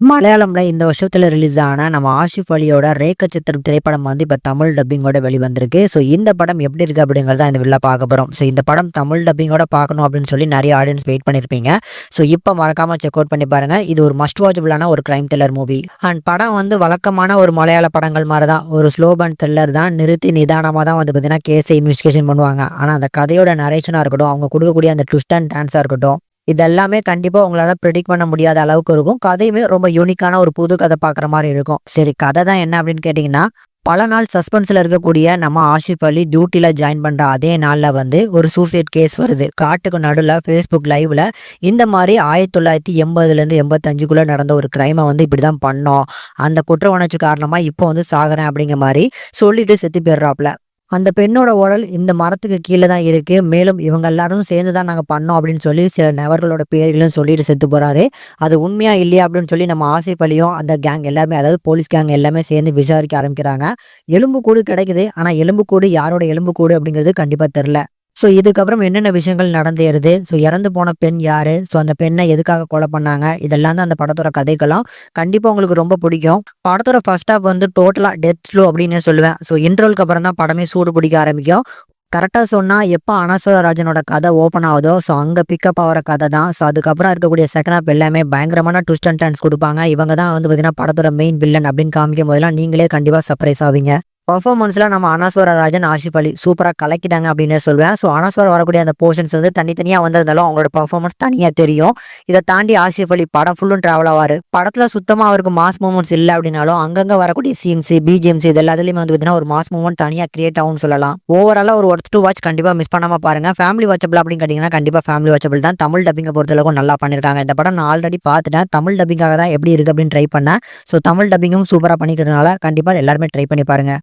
மலையாளம்ல இந்த வருஷத்துல ரிலீஸ் ஆன நம்ம ஆஷிஃப் அலியோட ரேக்க சித்திரம் திரைப்படம் வந்து இப்ப தமிழ் டப்பிங்கோட வெளிவந்திருக்கு. ஸோ இந்த படம் எப்படி இருக்கு அப்படிங்கிறத இந்த வீடியோல பார்க்க போறோம். ஸோ இந்த படம் தமிழ் டப்பிங்கோட பார்க்கணும் அப்படின்னு சொல்லி நிறைய ஆடியன்ஸ் வெயிட் பண்ணியிருப்பீங்க. ஸோ இப்போ மறக்காம செக் அவுட் பண்ணி பாருங்க. இது ஒரு மஸ்ட் வாட்சபிளான ஒரு கிரைம் த்ரில்லர் மூவி. அண்ட் படம் வந்து வழக்கமான ஒரு மலையாள படங்கள் மாதிரி தான், ஒரு ஸ்லோ பர்ன் த்ரில்லர் தான். நிறுத்தி நிதானமாக தான் வந்து பார்த்தீங்கன்னா கேஸை இன்வெஸ்டிகேஷன் பண்ணுவாங்க. ஆனால் அந்த கதையோட நரேஷனாக இருக்கட்டும், அவங்க கொடுக்கக்கூடிய அந்த ட்விஸ்ட் அண்ட் டான்ஸாக இருக்கட்டும், இதெல்லாமே கண்டிப்பா உங்களால பிரெடிக்ட் பண்ண முடியாத அளவுக்கு இருக்கும். கதையுமே ரொம்ப யூனிக்கான ஒரு புது கதை பார்க்குற மாரி இருக்கும். சரி, கதை தான் என்ன அப்படின்னு கேட்டிங்கன்னா, பல நாள் சஸ்பென்ஸ்ல இருக்கக்கூடிய நம்ம ஆஷிஃப் அலி டியூட்டில ஜாயின் பண்ற அதே நாள்ல வந்து ஒரு சூசைட் கேஸ் வருது. காட்டுக்கு நடுவுல ஃபேஸ்புக் லைவ்ல இந்த மாரி 1980லேருந்து 85க்குள்ள நடந்த ஒரு கிரைமை வந்து இப்படிதான் பண்ணோம். அந்த குற்ற உணர்ச்சி காரணமா இப்போ வந்து சாகுறேன் அப்படிங்கிற மாரி சொல்லிட்டு செத்து போயிடுறாப்ல. அந்த பெண்ணோட உடல் இந்த மரத்துக்கு கீழே தான் இருக்கு. மேலும் இவங்க எல்லாரும் சேர்ந்து தான் நாங்க பண்ணோம் அப்படின்னு சொல்லி சில நபர்களோட பேர்களும் சொல்லிட்டு செத்து போறாரு. அது உண்மையா இல்லையா அப்படின்னு சொல்லி நம்ம ஆசிஃப் அலியும் அந்த கேங் எல்லாமே, அதாவது போலீஸ் கேங் எல்லாமே சேர்ந்து விசாரிக்க ஆரம்பிக்கிறாங்க. எலும்புக்கூடு கிடைக்குது. ஆனா எலும்புக்கூடு யாரோட எலும்புக்கூடு அப்படிங்கிறது கண்டிப்பா தெரியல. ஸோ இதுக்கப்புறம் என்னென்ன விஷயங்கள் நடந்தேறுது, ஸோ இறந்து போன பெண் யாரு, ஸோ அந்த பெண்ணை எதுக்காக கொலை பண்ணாங்க, இதெல்லாம் தான் அந்த படத்தோட கதைகளும். கண்டிப்பா உங்களுக்கு ரொம்ப பிடிக்கும். படத்தோட ஃபர்ஸ்ட் ஹாஃப் வந்து டோட்டலா டெத் ஸ்லோ அப்படின்னு சொல்லுவேன். ஸோ இன்ட்ரோலுக்கு அப்புறம் தான் படமே சூடு பிடிக்க ஆரம்பிக்கும். கரெக்டா சொன்னா எப்போ அனஸ்வரராஜனோட கதை ஓப்பன் ஆகுதோ, ஸோ அங்க பிக்கப் ஆகிற கதை தான். ஸோ அதுக்கப்புறம் இருக்கக்கூடிய செகண்ட் ஹாஃப் எல்லாமே பயங்கரமான ட்விஸ்ட் அண்ட் டர்ன்ஸ் கொடுப்பாங்க. இவங்க தான் வந்து பார்த்தீங்கன்னா படத்தோட மெயின் வில்லன் அப்படின்னு காமிக்கும் போதெல்லாம் நீங்களே கண்டிப்பா சர்ப்ரைஸ் ஆவீங்க. பர்ஃபார்மன்ஸ்ல நம்ம அனஸ்வரராஜன், ஆஷிஃப் அலி சூப்பரா கலக்கிட்டாங்க அப்படின்னே சொல்லுவேன். ஸோ அனஸ்வரம் வரக்கூடிய அந்த போர்ஷன்ஸ் வந்து தனித்தனியா வந்திருந்தாலும் அவங்களோட பர்ஃபார்மன்ஸ் தனியா தெரியும். இதை தாண்டி ஆஷிஃப் அலி படம் ஃபுல்லும் டிராவல் ஆவாரு. படத்துல சுத்தமா அவருக்கு மாஸ் மூமெண்ட்ஸ் இல்லை அப்படின்னாலும் அங்கங்க வரக்கூடிய சீன்ஸ், பிஜிஎம்ஸ் இது எல்லாத்துலயுமே வந்து பார்த்தீங்கன்னா ஒரு மாஸ் மூமெண்ட் தனியா கிரியேட் ஆகும்னு சொல்லலாம். ஓவராலா ஒரு ஒர்த் டு வாட்ச், கண்டிப்பா மிஸ் பண்ணாம பாருங்க. ஃபேமிலி வாட்சபிள் அப்படின்னு கேட்டீங்கன்னா கண்டிப்பா ஃபேமிலி வாட்சபிள் தான். தமிழ் டப்பிங்கை பொறுத்தளவுக்கு நல்லா பண்ணிருக்காங்க. இந்த படம் நான் ஆல்ரெடி பார்த்துட்டேன். தமிழ் டப்பிங்காக தான் எப்படி இருக்கு அப்படின்னு ட்ரை பண்ணேன். ஸோ தமிழ் டப்பிங்கும் சூப்பரா பண்ணிக்கிறதுனால கண்டிப்பா எல்லாருமே ட்ரை பண்ணி பாருங்க.